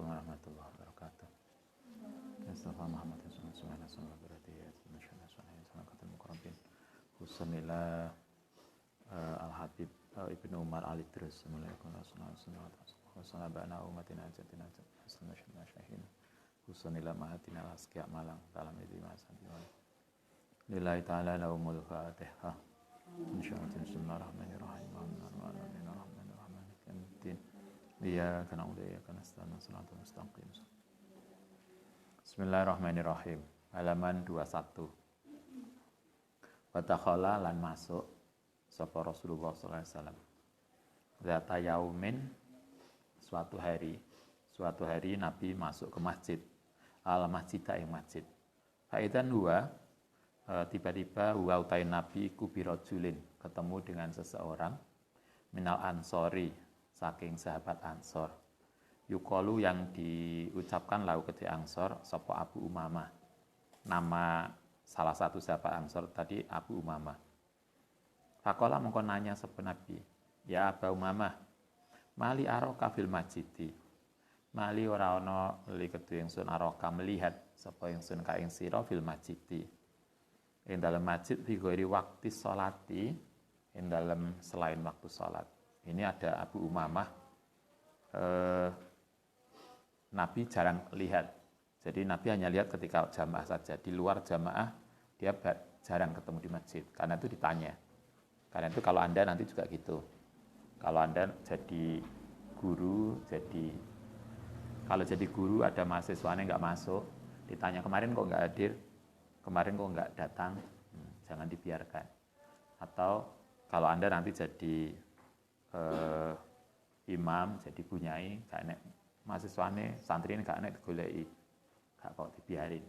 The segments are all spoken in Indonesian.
Assalamualaikum warahmatullahi wabarakatuh. Mustafa Muhammad sallallahu alaihi wasallam berarti ya masyaallah sallallahu mukarrabin. Husnillah Al-Habib Ibnu Umar Al-Idris Assalamualaikum warahmatullahi wabarakatuh. Wassalabana umatina jatina sallallahu syahin. Husnillah mahatina asqiya Malang dalam itu masalah. Lillahi ta'ala lahumul fatihah. Insyaallah bismillahirrahmanirrahim. Iya karena udah ya karena salatul mustaqim. Bismillahirrahmanirrahim. Halaman 21. Wa takhala lan masuk sapa Rasulullah sallallahu alaihi wasallam. Zata yaumin suatu hari Nabi masuk ke masjid. Al masjidah yang masjid. Faidan huwa tiba-tiba huwa utain Nabi kubirojulin ketemu dengan seseorang minal ansori saking sahabat Ansor. Yuqalu yang diucapkan lahu kedhi Ansor sapa Abu Umamah. Nama salah satu sahabat Ansor tadi Abu Umamah. Faqala mengko nanya sapa Nabi, "Ya Abu Umamah, mali araka fil masjidi?" Mali ora ana li kedhi ingsun araka melihat sapa ingsun ka ing sira fil masjidi. Ing dalam masjid fi ghairi waqti sholati, ing dalam selain waktu salat. Ini ada Abu Umamah, Nabi jarang lihat. Jadi Nabi hanya lihat ketika jamaah saja. Di luar jamaah dia jarang ketemu di masjid. Karena itu ditanya. Karena itu kalau Anda nanti juga gitu. Kalau Anda jadi guru, kalau jadi guru ada mahasiswanya nggak masuk, ditanya kemarin kok nggak hadir, kemarin kok nggak datang, jangan dibiarkan. Atau kalau Anda nanti jadi imam, jadi bunyai, gak nek mahasiswane, santri ini gak nek digoleki, gak kok dibiarin.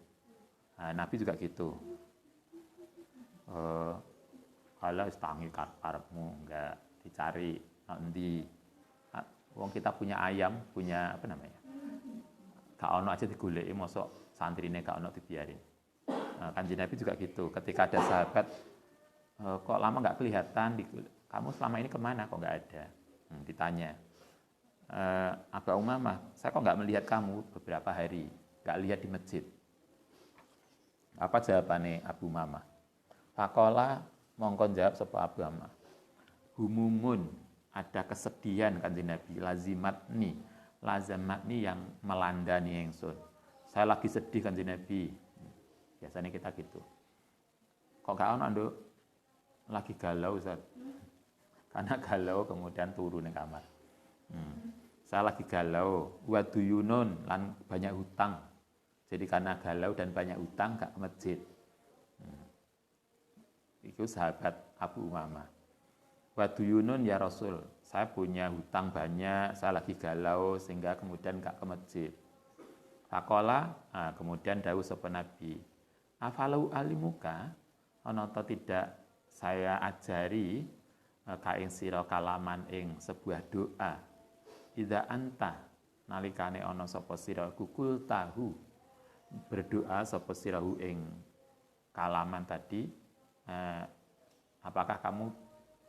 Nah, Nabi juga gitu. Kalau istangi karepmu enggak dicari nanti. Wong kita punya ayam, punya apa namanya? Gak ono aja digoleki, mosok santrine gak ono dibiarin. Nah, Kanjeng Nabi juga gitu. Ketika ada sahabat kok lama nggak kelihatan, kamu selama ini kemana kok nggak ada? Ditanya, Abu Umamah, saya kok nggak melihat kamu beberapa hari, nggak lihat di masjid. Apa jawabannya Abu Umamah? Faqala mongkon jawab sapa Abu Umamah. Humumun, ada kesedihan Kanjeng Nabi, lazimatni yang melandani ingsun. Saya lagi sedih Kanjeng Nabi. Biasanya kita gitu. Kok gak ono nduk? Lagi galau Ustaz. Karena galau kemudian turun di kamar. Saya lagi galau, waduyunun lan banyak hutang. Jadi karena galau dan banyak hutang gak ke masjid. Itu sahabat Abu Umamah. Waduyunun ya Rasul, saya punya hutang banyak, saya lagi galau sehingga kemudian gak ke masjid. Faqala, kemudian dawuh sapa Nabi, afalau alimuka, ana ta tidak saya ajari ka ing sira kalaman ing sebuah doa. Idza anta nalikane ana sapa sira kukul tahu berdoa sapa sirahu ing kalaman tadi, apakah kamu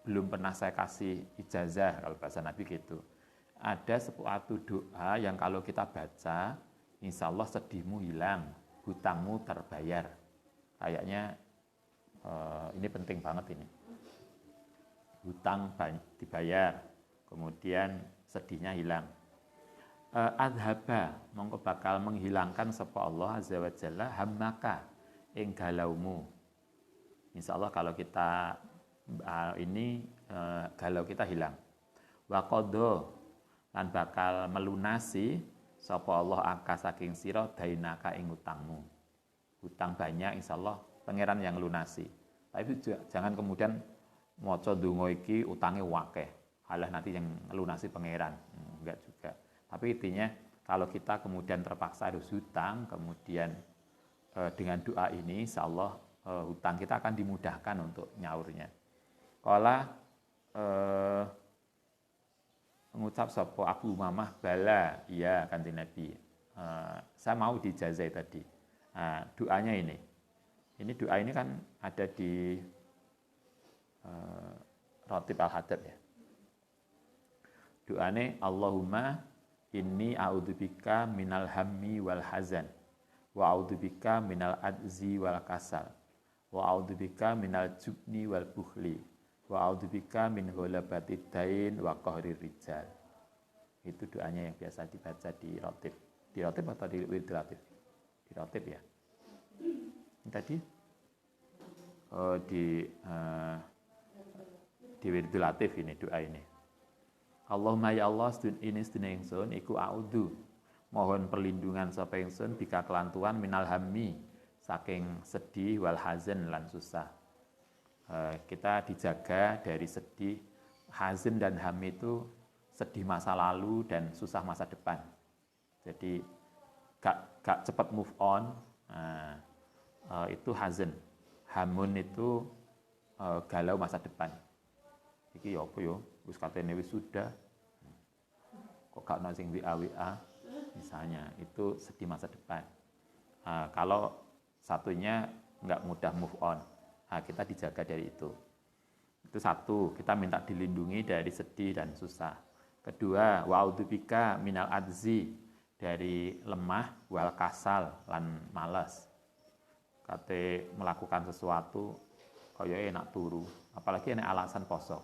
belum pernah saya kasih ijazah kalau bahasa Nabi gitu. Ada suatu doa yang kalau kita baca, insya Allah sedihmu hilang, hutangmu terbayar. Kayaknya ini penting banget ini. Hutang dibayar, kemudian sedihnya hilang. Adhaba, mongko bakal menghilangkan sapa Allah azza wa jalla hammaka ing galaumu. Insyaallah kalau kita galau kita hilang. Wa qadha lan bakal melunasi sapa Allah aka saking sira dainaka ing utangmu. Hutang banyak insyaallah pangeran yang lunasi. Tapi jangan kemudian maca donga iki utange wakeh. Halah nanti yang lunasi pangeran. Enggak juga. Tapi intinya kalau kita kemudian terpaksa harus hutang, kemudian dengan doa ini insyaallah hutang kita akan dimudahkan untuk nyaurnya. Kala mengucap sapa Abu Umamah bala, iya Kanjeng Nabi. Saya mau dijazai tadi. Doanya ini. Ini doa ini kan ada di Ratib Al-Hadab ya. Doanya Allahumma inni a'udzubika minal hammi wal hazan wa a'udzubika minal adzi wal kasal wa a'udzubika minal jubni wal bukhli wa a'udzubika min ghalabatid dain wa qahrir rijal. Itu doanya yang biasa dibaca di rotib. Di rotib atau di wirdul rotib? Di rotib ya. Ini tadi di wirdul latif ini doa ini. Allahumma ya Allah ini sedune ingsun iku a'udzu mohon perlindungan sapa ingsun bika kelantuan minal hammi saking sedih wal hazan lan susah. Kita dijaga dari sedih, hazan dan ham itu sedih masa lalu dan susah masa depan. Jadi gak cepat move on, itu hazan. Hamun itu galau masa depan. Iki ya apa ya? Wis katene wis sudah. Kok gak ono sing WA misalnya, itu sedih masa depan. Kalau satunya nggak mudah move on, kita dijaga dari itu. Itu satu, kita minta dilindungi dari sedih dan susah. Kedua, wa'udzubika minal adzi dari lemah wal kasal lan malas. Kate melakukan sesuatu kaya enak turu, apalagi enak alasan poso.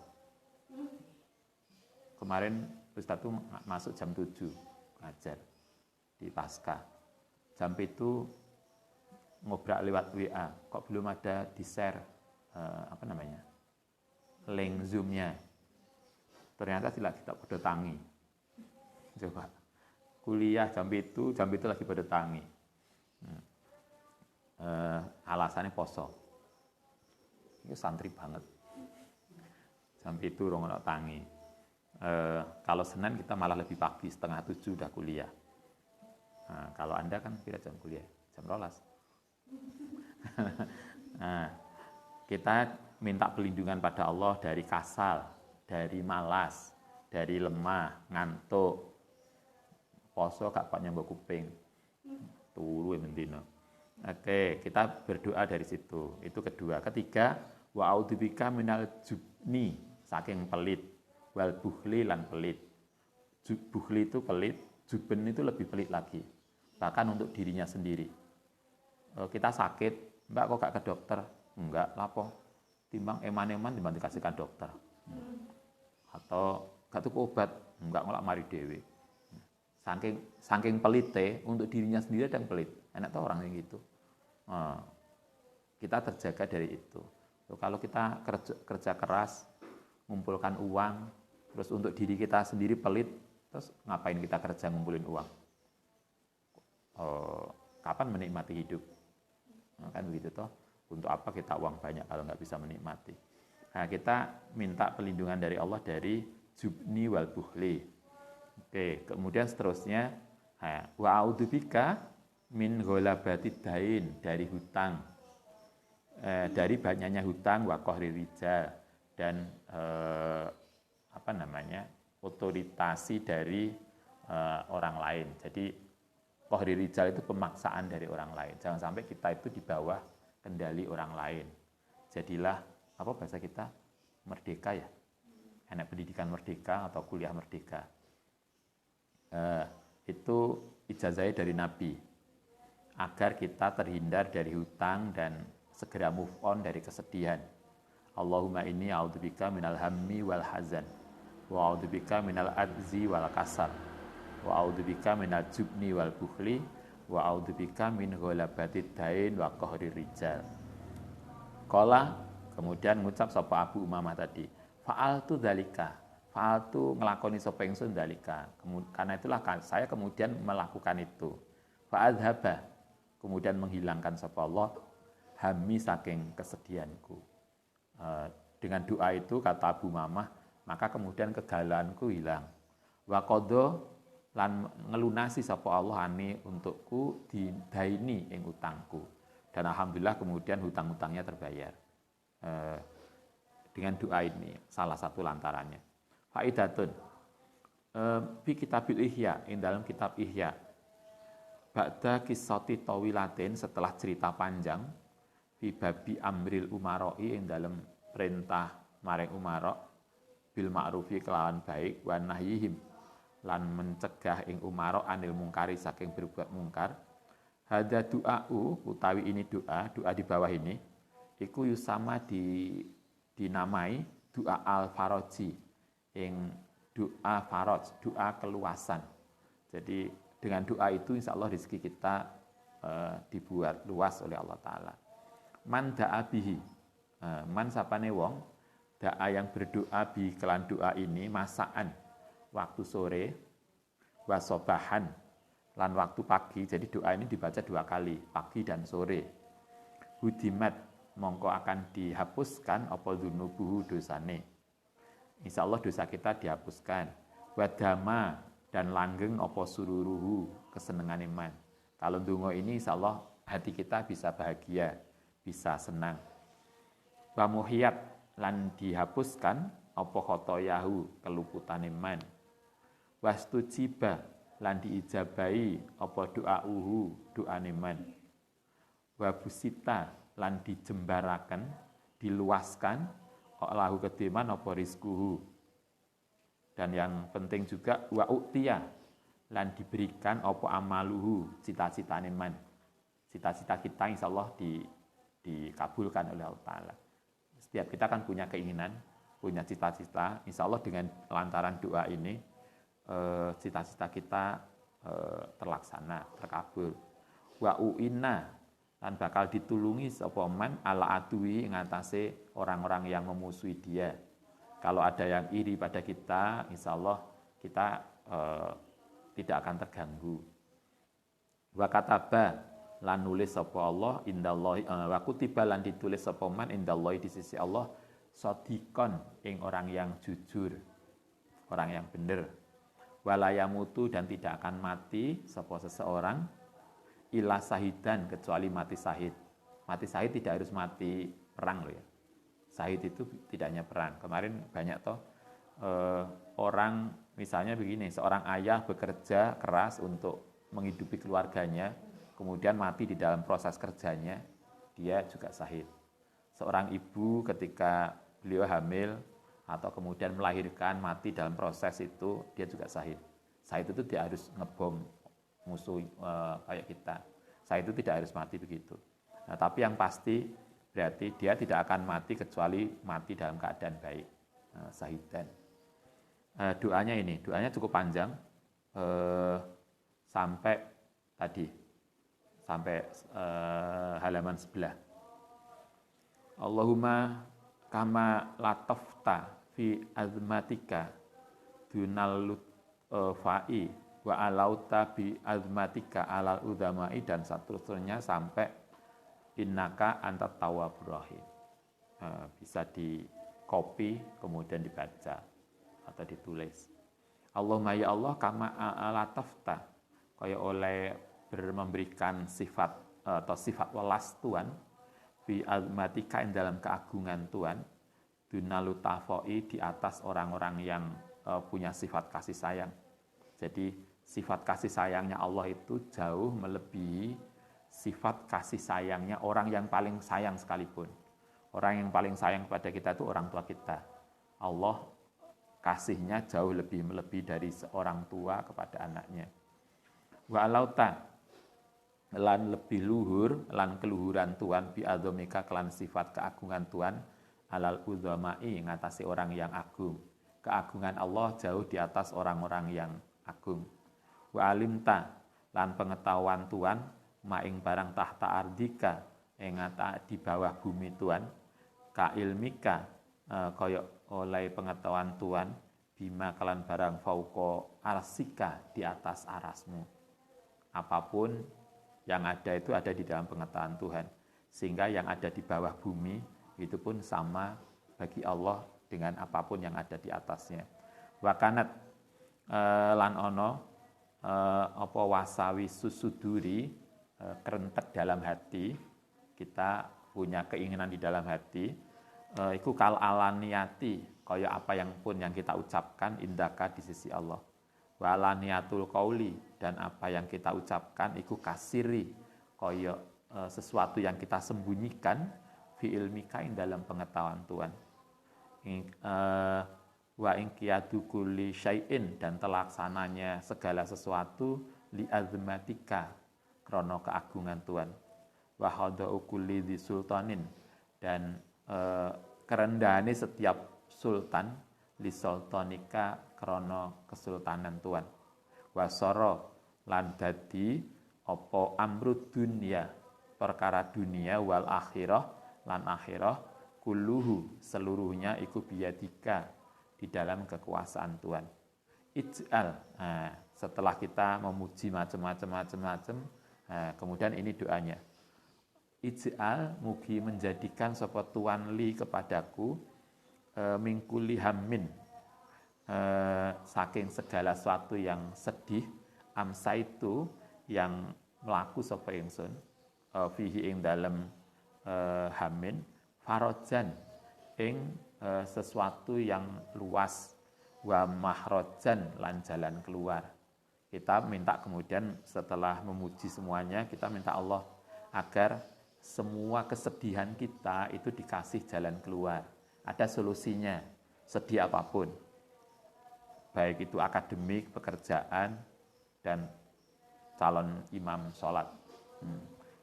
Kemarin Ustaz tuh masuk jam 7 ngajar di Pasca. Jam itu ngobrak lewat WA, kok belum ada di-share link Zoom-nya. Ternyata tidak kita pada tangi. Coba kuliah jam itu lagi pada tangi. Alasannya poso. Itu santri banget. Jam itu orang ono tangi. Kalau Senin kita malah lebih pagi, 6:30 udah kuliah. Kalau Anda kan kira jam kuliah, jam 12. Kita minta perlindungan pada Allah dari kasal, dari malas, dari lemah, ngantuk, poso gak pak nyambok kuping, turu mendino. Oke, kita berdoa dari situ. Itu kedua. Ketiga, wa a'udzubika minal jubni, saking pelit, wal bukhli lan pelit. Bukhli itu pelit, juben itu lebih pelit lagi. Bahkan untuk dirinya sendiri. Kita sakit, Mbak kok gak ke dokter? Enggak, lapo. Timbang eman-eman timbang dikasihkan dokter. Atau gak tuku obat, enggak ngolak mari dewe. Saking pelite untuk dirinya sendiri ada yang pelit. Enak tau orang yang gitu. Kita terjaga dari itu. Kalau kita kerja keras, ngumpulkan uang, terus untuk diri kita sendiri pelit, terus ngapain kita kerja ngumpulin uang? Kapan menikmati hidup? Kan begitu toh. Untuk apa kita uang banyak kalau nggak bisa menikmati? Nah, kita minta perlindungan dari Allah dari jubni wal bukhli. Oke, kemudian seterusnya wa a'udzubika min ghalabatid dain, dari hutang. Dari banyaknya hutang wa qahri rijal, dan otoritasi dari orang lain. Jadi qahri rijal itu pemaksaan dari orang lain. Jangan sampai kita itu di bawah kendali orang lain. Jadilah apa bahasa kita? Merdeka ya. Enak pendidikan merdeka atau kuliah merdeka. Itu ijazahnya dari Nabi. Agar kita terhindar dari hutang dan segera move on dari kesedihan. Allahumma inni a'udzubika minal hammi wal hazan wa a'udzubika minal adzi wal kasal wa a'udzubika minal jubni wal bukhli wa a'udzubika min ghalabatid dain wa qahrir rijal. Qala, kemudian ngucap sapa Abu Umamah tadi, fa'altu dzalika. Fa'altu ngelakoni sapa ingsun dzalika. Karena itulah saya kemudian melakukan itu. Fa'adhaba, kemudian menghilangkan sapa Allah hammi saking kesedihanku. Dengan doa itu kata Abu Umamah, maka kemudian kegalaanku hilang. Wa qadha lan ngelunasi sapa Allah ani untukku didaini ing utangku, dan alhamdulillah kemudian hutang-hutangnya terbayar dengan doa ini, salah satu lantarannya. Faidatun fi kitabil Ihya, ing dalam kitab Ihya, ba'da qissati tawilatin, setelah cerita panjang, fi babi amril umaroi, ing dalam perintah maring umara bil ma'rufi kelawan baik, wa nahyihim lan mencegah ing umaro anil mungkari saking berbuat mungkar. Hada du'a'u utawi ini doa di bawah ini iku yusama dinamai doa al-faraji ing doa faraj, doa keluasan. Jadi dengan doa itu insya Allah rezeki kita dibuat luas oleh Allah Ta'ala. Man da'a bihi, man sapane wong da'a yang berdoa bi kelan doa ini masaan waktu sore wasobahan lan waktu pagi. Jadi doa ini dibaca 2 kali, pagi dan sore. Hudimat mongko akan dihapuskan apa dzunubuhu dosane. Insya Allah dosa kita dihapuskan. Wadama dan langgeng apa sururuhu kesenengan iman. Kalau ndonga ini insya Allah hati kita bisa bahagia, bisa senang. Wa muhiyat lan dihapuskan apa khotoyahu keluputan iman. Wastujiba lan diijabai apa doauhu doa iman. Wa busita lan dijembaraken, diluaskan lahu kediman apa rizkuhu. Dan yang penting juga wa u'tiya lan diberikan apa amaluhu cita-cita iman. Cita-cita kita insya Allah dikabulkan oleh Allah Ta'ala. Setiap kita kan punya keinginan, punya cita-cita. Insya Allah dengan lantaran doa ini cita-cita kita terlaksana, terkabul. Wa u'inna dan bakal ditulungi sapa man ala adui ngatasi orang-orang yang memusuhi dia. Kalau ada yang iri pada kita, insya Allah kita tidak akan terganggu. Wa kataba lan nulis sapa Allah indallahi wa kutiba lan ditulis sapa man indallahi di sisi Allah shadiqon ing orang yang jujur, orang yang benar. Wala yamutu dan tidak akan mati sapa seseorang ila sahidan kecuali mati sahid. Mati sahid tidak harus mati perang loh ya. Sahid itu tidak hanya perang. Kemarin banyak toh orang misalnya begini, seorang ayah bekerja keras untuk menghidupi keluarganya, kemudian mati di dalam proses kerjanya, dia juga sahid. Seorang ibu ketika beliau hamil atau kemudian melahirkan mati dalam proses itu, dia juga sahid. Sahid itu dia harus ngebom musuh kayak kita. Saya itu tidak harus mati begitu. Nah, tapi yang pasti berarti dia tidak akan mati kecuali mati dalam keadaan baik, sahidan. Doanya ini, doanya cukup panjang sampai halaman sebelah. Allahumma kama latafta fi azmatika dunal fa'i wa alauta bi azmatika alal udamai dan seterusnya sampai innaka antat tawwabur rahim. Bisa di copy kemudian dibaca atau ditulis. Allahumma ya Allah kama alatafta kaya oleh memberikan sifat atau sifat welas Tuhan bi azmatika dalam keagungan Tuhan dunalu tafoi di atas orang-orang yang punya sifat kasih sayang. Jadi sifat kasih sayangnya Allah itu jauh melebihi sifat kasih sayangnya orang yang paling sayang sekalipun. Orang yang paling sayang kepada kita itu orang tua kita. Allah kasihnya jauh lebih melebihi dari seorang tua kepada anaknya. Wa alauta lan lebih luhur lan keluhuran Tuhan bi adzamika kelan sifat keagungan Tuhan alal udzamai ngatasi orang yang agung. Keagungan Allah jauh di atas orang-orang yang agung. Wa alimta lan pengetahuan Tuhan maing barang tahta ardika ing di bawah bumi Tuhan ka ilmika kaya oleh pengetahuan Tuhan bima kelan barang fauqa arsika di atas arasmu. Apapun yang ada itu ada di dalam pengetahuan Tuhan, sehingga yang ada di bawah bumi itu pun sama bagi Allah dengan apapun yang ada di atasnya. Wa kanat lan ono apa wasawi susuduri kerentek dalam hati, kita punya keinginan di dalam hati, iku kal alaniyati kaya apa yang pun yang kita ucapkan indaka di sisi Allah. Wa alaniyatul qauli dan apa yang kita ucapkan iku kasiri kaya sesuatu yang kita sembunyikan fi ilmika dalam pengetahuan Tuhan. wa ing qiyadu kulli syai'in, dan telaksananya segala sesuatu li azmatika krana keagungan Tuhan, wa hadau kulli dzi sultanin, dan kerendahane setiap sultan li sultanika krana kesultanan Tuhan, wasara lan dadi apa amrud dunya perkara dunia wal akhirah lan akhirah kulluhu seluruhnya iku biyadika di dalam kekuasaan Tuhan. Ij'al, setelah kita memuji macam-macam, kemudian ini doanya. Ij'al, mugi menjadikan sapa Tuhan li kepadaku mingkuli hammin, saking segala sesuatu yang sedih, amsa itu yang melaku sapa ingsun, fihi ing dalem hammin, farojan ing sesuatu yang luas, wa mahrojan lan jalan keluar. Kita minta kemudian setelah memuji semuanya, kita minta Allah agar semua kesedihan kita itu dikasih jalan keluar. Ada solusinya, sedih apapun. Baik itu akademik, pekerjaan, dan calon imam sholat.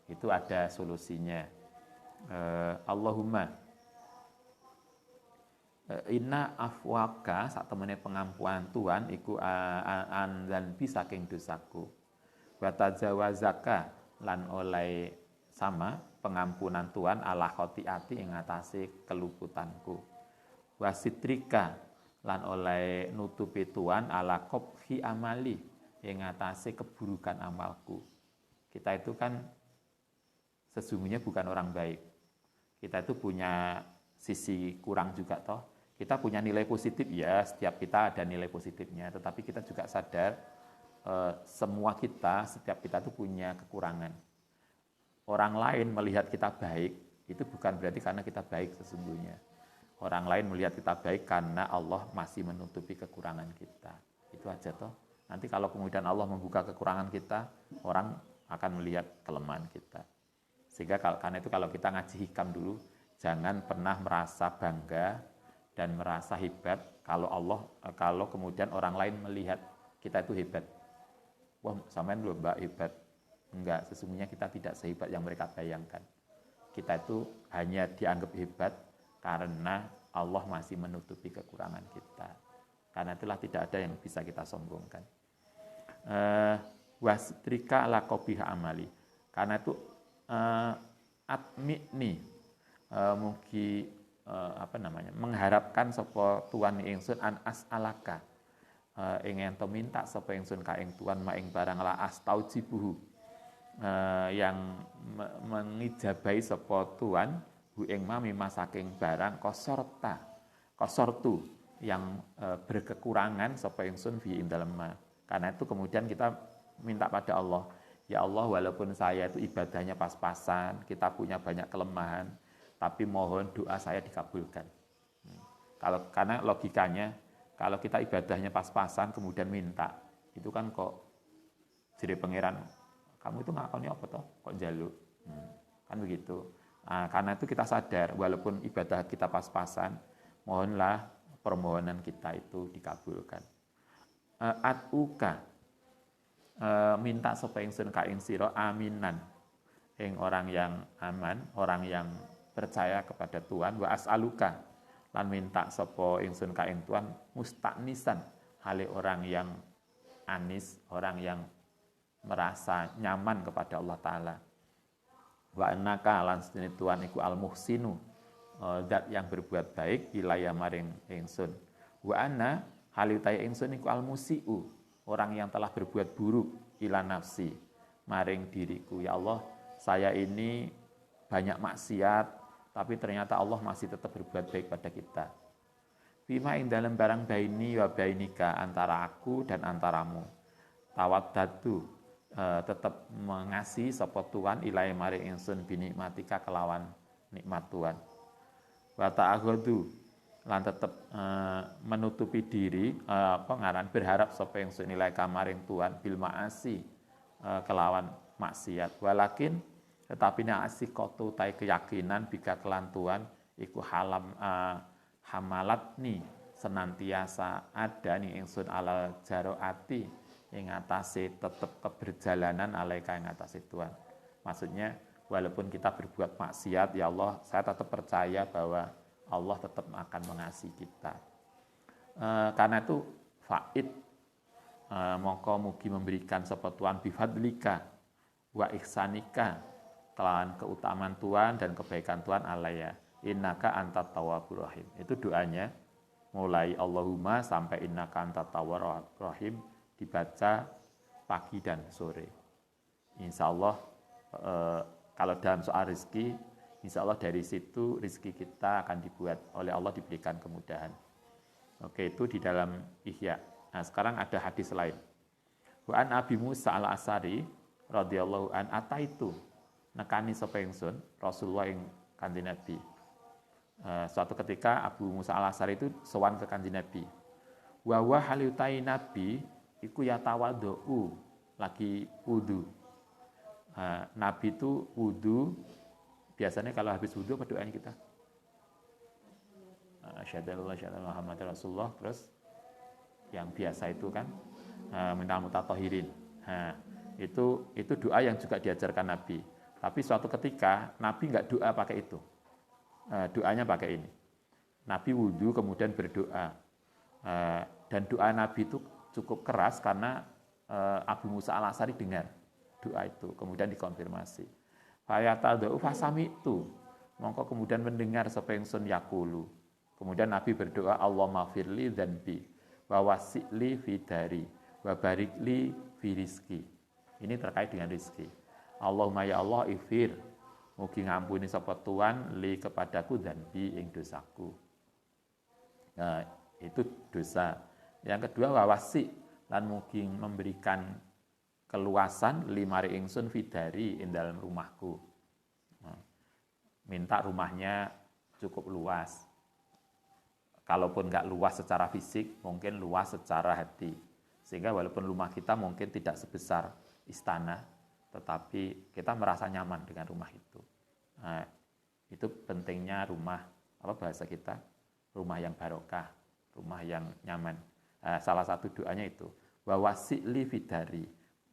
Itu ada solusinya. Allahumma inna afwaka, sak temene pengampuan Tuhan iku dan bisa saking dosaku, wa tajawazaka lan oleh sama pengampunan Tuhan ala khotiati ing atase keluputanku, wasitrika lan oleh nutupi Tuhan ala qobhi amali ing atase keburukan amalku. Kita itu kan sesungguhnya bukan orang baik. Kita itu punya sisi kurang juga toh. Kita punya nilai positif ya, setiap kita ada nilai positifnya, tetapi kita juga sadar semua kita, setiap kita itu punya kekurangan. Orang lain melihat kita baik, itu bukan berarti karena kita baik sesungguhnya. Orang lain melihat kita baik karena Allah masih menutupi kekurangan kita. Itu aja toh. Nanti kalau kemudian Allah membuka kekurangan kita, orang akan melihat kelemahan kita. Sehingga karena itu kalau kita ngaji hikam dulu, jangan pernah merasa bangga dan merasa hebat kalau kemudian orang lain melihat kita itu hebat. Wah, sampean lho Mbak hebat. Enggak, sesungguhnya kita tidak sehebat yang mereka bayangkan. Kita itu hanya dianggap hebat karena Allah masih menutupi kekurangan kita. Karena itulah tidak ada yang bisa kita sombongkan. Wasrika ala qobiha amali. Karena itu atmini, mugi mengharapkan sapa Tuhan ingsun an as'alaka, ingin to minta sapa ingsun ka ing Tuhan ma ing barang la astaujibuhu, yang mengijabahi sapa Tuhan hu ing ma mimma saking barang kosortu yang berkekurangan sapa ingsun fi ing dalem ma. Karena itu kemudian kita minta pada Allah, ya Allah, walaupun saya itu ibadahnya pas-pasan, kita punya banyak kelemahan, tapi mohon doa saya dikabulkan. Karena logikanya, kalau kita ibadahnya pas-pasan kemudian minta, itu kan kok jadi pangeran, kamu itu ngakoni apa toh? Kok njaluk? Kan begitu. Nah, karena itu kita sadar, walaupun ibadah kita pas-pasan, mohonlah permohonan kita itu dikabulkan. Atuka, minta sapa ingsun ka ing sira aminan, ing orang yang aman, orang yang percaya kepada Tuhan, wa as'aluka lan minta sapa ingsun ka ing Tuhan mustaqnisan, hale orang yang anis, orang yang merasa nyaman kepada Allah Ta'ala. Wa annaka lan sedene Tuhan iku al-muhsinu, zat yang berbuat baik ilaya maring ingsun. Wa anna halitai ingsun iku al-musiu, orang yang telah berbuat buruk ila nafsi maring diriku. Ya Allah, saya ini banyak maksiat, tapi ternyata Allah masih tetap berbuat baik pada kita. Bima ing dalam barang baini wa bainika, antara aku dan antaramu. Tawaddatu, tetap mengasihi sapa Tuhan ilai maring ingsun binikmatika kelawan nikmat Tuhan. Wa ta'aghadu, lan tetap menutupi diri, berharap sapa ingsun ilai kamaring Tuhan bil ma'asi, kelawan maksiat. Walakin tetapi na'asi kotu tai keyakinan bika kelan Tuhan iku hamalatni, senantiasa ada ning ingsun alal jaroati ing atase tetep keberjalanan alaika ing atase Tuhan. Maksudnya walaupun kita berbuat maksiat, ya Allah, saya tetap percaya bahwa Allah tetap akan mengasihi kita. Karena itu faid mongko mugi memberikan sapa Tuhan bifadlika wa ihsanika, kelawan keutamaan Tuhan dan kebaikan Tuhan alaya. Innaka antat tawwabur rahim. Itu doanya mulai Allahumma sampai innaka antat tawwabur rahim dibaca pagi dan sore. Insya Allah kalau dalam soal rezeki, insya Allah dari situ rezeki kita akan dibuat oleh Allah, diberikan kemudahan. Oke, itu di dalam Ihya. Nah, sekarang ada hadis lain. Wa an Abi Musa al-Asy'ari radhiyallahu an ataitu nekani sapa ingsun Rasulullah ing Kanjeng Nabi. Suatu ketika Abu Musa al-Asy'ari itu sowan ke Kanjeng Nabi. Wa wa haliutai Nabi iku yatawadhu, lagi wudu. Nabi itu wudu, biasanya kalau habis wudu apa doanya kita? Asyhadu an la ilaha illallah Muhammadar Rasulullah, terus yang biasa itu kan minal mutatahhirin. Itu doa yang juga diajarkan Nabi. Tapi suatu ketika Nabi enggak doa pakai itu. Doanya pakai ini. Nabi wudu kemudian berdoa. Dan doa Nabi itu cukup keras karena Abu Musa al-Asy'ari dengar doa itu, kemudian dikonfirmasi. Fayatadhu fasami'tu, mongko kemudian mendengar sapa ingsun yaqulu. Kemudian Nabi berdoa, Allahumma firli dzanbi wa wasi'li fi dari wa barikli fi rizki. Ini terkait dengan rizki. Allahumma ya Allah ifir, mugi ngampuni sapa Tuhan li kepadaku dzanbi ing dosaku. Nah, itu dosa. Yang kedua wawasi, lan mugi memberikan keluasan limari ingsun fidari ing dalam rumahku. Minta rumahnya cukup luas. Kalaupun enggak luas secara fisik, mungkin luas secara hati. Sehingga walaupun rumah kita mungkin tidak sebesar istana, tetapi kita merasa nyaman dengan rumah itu. Itu pentingnya rumah, apa bahasa kita? Rumah yang barokah, rumah yang nyaman. Salah satu doanya itu, wa wasi'li fidari.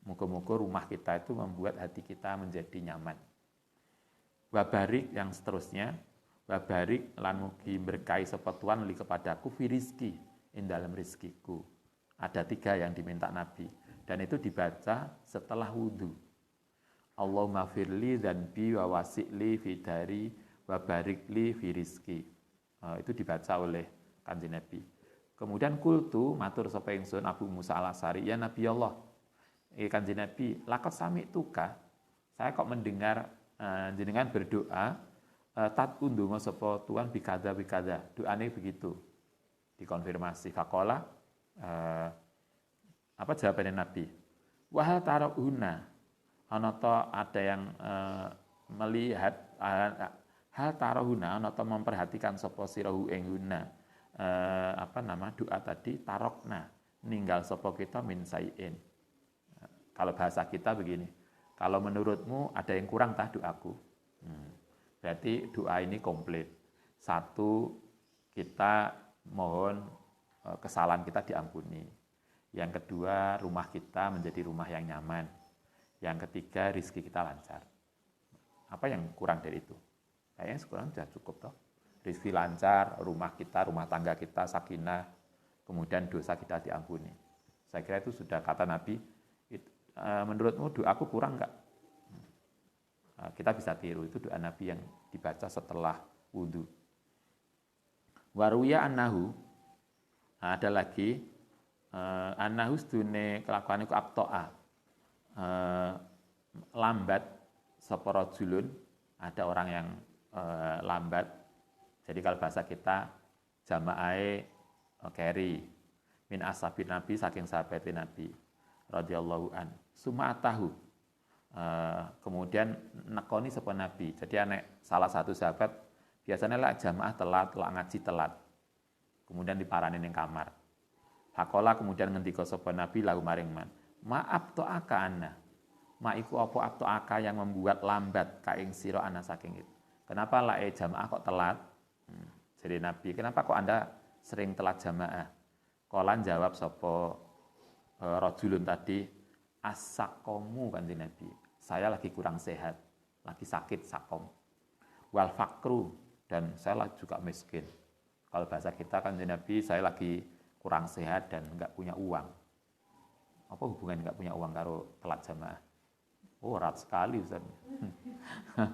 Muga-muga rumah kita itu membuat hati kita menjadi nyaman. Wabarik yang seterusnya, wabarik lan mugi berkahi sapa Tuhan li kepadaku fi rizki, ing dalam rizkiku. Ada 3 yang diminta Nabi, dan itu dibaca setelah wudu. Allahumma firli dzanbi wa wasi'li fi dari wa barikli fi rizki. Itu dibaca oleh Kanjeng Nabi. Kemudian kultu matur sapa ingsun Abu Musa al-Asy'ari, ya Nabi Allah, Kanjeng Nabi, laqad sami'tuka, saya kok mendengar jenengan berdoa tatku ndonga sapa Tuhan bikadza, doane begitu. Dikonfirmasi faqala, apa jawabannya Nabi? Wa hal tarahuna, ana ta ada yang melihat hal tarahuna, ana ta memperhatikan sapa sirahu ing guna doa tadi tarokna, ninggal sapa kita min sayin. Kalau bahasa kita begini, kalau menurutmu ada yang kurang tah doaku? Berarti doa ini komplit. 1, kita mohon kesalahan kita diampuni. Yang kedua, rumah kita menjadi rumah yang nyaman. Yang ketiga, rizki kita lancar. Apa yang kurang dari itu? Kayaknya sekurang sudah cukup toh. Rizki lancar, rumah kita, rumah tangga kita sakinah, kemudian dosa kita diampuni. Saya kira itu sudah kata Nabi. Menurutmu doaku kurang enggak? Kita bisa tiru, itu doa Nabi yang dibaca setelah wudu. Waruya annahu, ada lagi annahu sedune kelakuan iku abtoa, lambat sapa rajulun, ada orang yang lambat. Jadi kalau bahasa kita jamaahe carry min ashabin Nabi, saking sahabat Nabi radhiyallahu an. Sumatahu, kemudian nekoni sapa Nabi. Jadi salah satu sahabat biasanya lah jamaah telat, lah ngaji telat. Kemudian diparani ning kamar. Faqala, kemudian ngendika sapa Nabi lahu maring man, maaf to'aka anna. Ma iku apa abto'aka yang membuat lambat ka ing sira ana saking itu. Kenapa lae jamaah kok telat? Jadi Nabi, kenapa kok Anda sering telat jamaah. Kolan jawab sapa rajulun tadi, as-saqamu Kanjeng Nabi. Saya lagi kurang sehat, lagi sakit sakom. Wal fakru, dan saya juga miskin. Kalau bahasa kita Kanjeng Nabi, saya lagi kurang sehat dan enggak punya uang. Apa hubungan enggak punya uang karo telat jamaah? Oh, erat sekali Ustaz.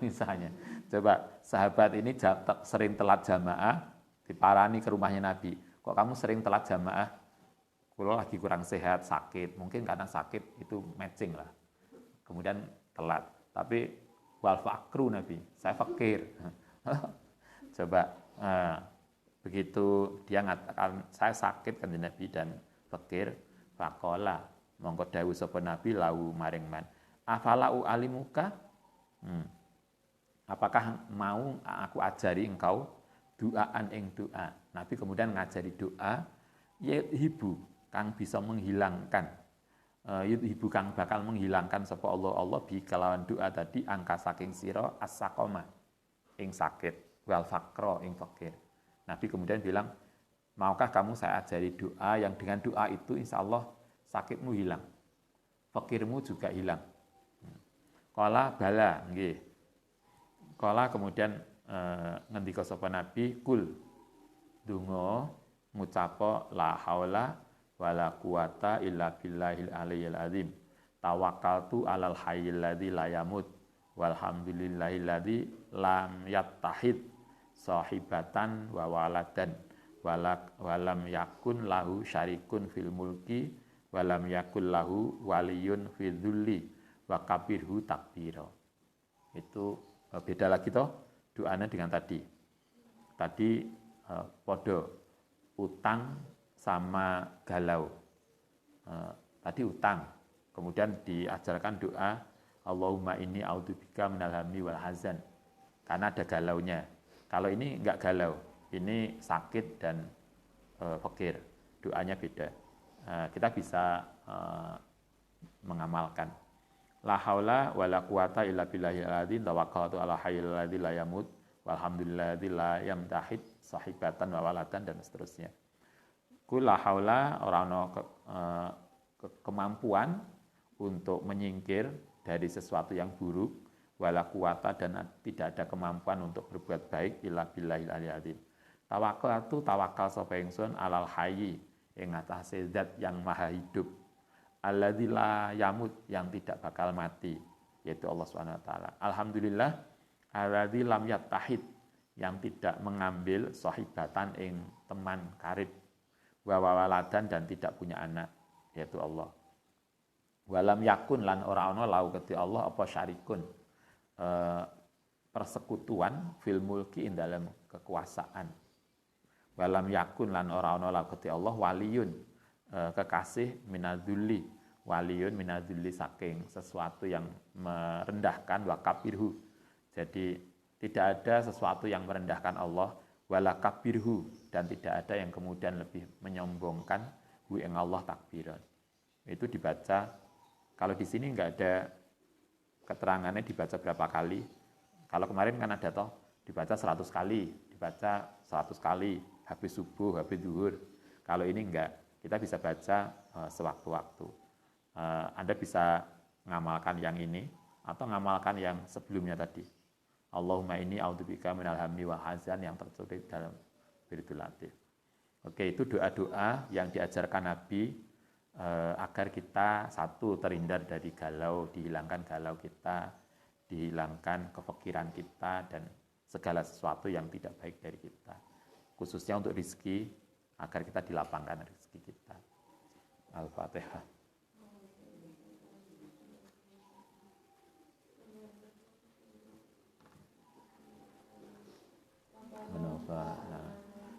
Misalnya, coba sahabat ini sering telat jamaah, diparani ke rumahnya Nabi. Kok kamu sering telat jamaah? Kalau lagi kurang sehat, sakit. Mungkin karena sakit itu matching lah. Kemudian telat. Tapi wal fakru Nabi, saya fakir. Coba, begitu dia mengatakan saya sakit kan Nabi dan fakir, fakola mongko dawuh sapa Nabi lau maring man. Afala alimuka? Apakah mau aku ajari engkau doaan ing doa? Nabi kemudian ngajari doa yudhibu kang bisa menghilangkan yudhibu kang bakal menghilangkan sapa Allah bi kelawan doa tadi angka saking sira as-saqama ing sakit wal faqra ing fakir. Nabi kemudian bilang, maukah kamu saya ajari doa yang dengan doa itu insya Allah sakitmu hilang, fakirmu juga hilang. Qala bala nggih. Qala kemudian ngendika sapa Nabi, kul donga ngucapo la haula wala quwata illa billahil aliyyil azim. Tawakkaltu alal hayyil ladzi la yamut walhamdulillahilladzi lam yattahid sahibatan wa waladan walam yakun lahu syarikun fil mulki walam yakun lahu waliyun fi dzulli wa kabirhu takbira. Itu beda lagi toh doanya dengan tadi. Tadi podo utang sama galau. Tadi utang. Kemudian diajarkan doa Allahumma inni a'udzubika minal hammi wal hazan. Karena ada galaunya. Kalau ini enggak galau, ini sakit dan fakir. Doanya beda. Kita bisa mengamalkan. La haula wala quwata illa billahil azim tawakkaltu ala hayyil ladzi la yamut walhamdulillahilladzi la yamtahid sahibatan wa waladan dan seterusnya. Ku la haula ora ana kemampuan untuk menyingkir dari sesuatu yang buruk wala quwata dan tidak ada kemampuan untuk berbuat baik illa billahil azim. Tawakal sapa ingsun alal hayyi ing atase zat yang maha hidup. Alladzi la yamut yang tidak bakal mati yaitu Allah Subhanahu wa taala. Alhamdulillah alladzi lam yattahid yang tidak mengambil sahibatan ing teman karib wa waladan dan tidak punya anak yaitu Allah. Walam yakun lan ora ana lau kedhi Allah apa syarikun persekutuan fil mulki ing dalam kekuasaan. Walam yakun lan ora ana lau kedhi Allah waliyun kekasih minadzulli waliyun minadzulli saking sesuatu yang merendahkan wa kabirhu. Jadi tidak ada sesuatu yang merendahkan Allah wala kabirhu dan tidak ada yang kemudian lebih menyombongkan hu ing Allah takbiran. Itu dibaca kalau di sini enggak ada keterangannya dibaca berapa kali. Kalau kemarin kan ada toh dibaca 100 kali, dibaca 100 kali habis subuh, habis zuhur. Kalau ini enggak. Kita bisa baca sewaktu-waktu. Anda bisa ngamalkan yang ini atau ngamalkan yang sebelumnya tadi. Allahumma inni a'udzubika minal hammi wal hazan yang tertulis dalam Wiridul Latif. Oke, itu doa-doa yang diajarkan Nabi agar kita satu terhindar dari galau, dihilangkan galau kita, dihilangkan kefikiran kita dan segala sesuatu yang tidak baik dari kita. Khususnya untuk rezeki agar kita dilapangkan rezeki kita. Al-Fatihah. Menafa'na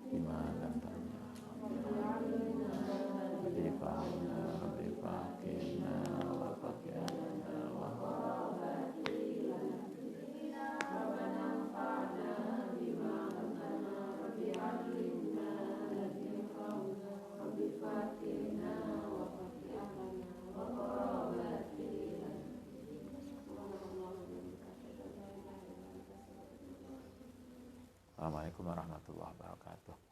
bima lam tanya. Bifa'na bifa'kina wa fakirna wa Assalamualaikum warahmatullahi wabarakatuh.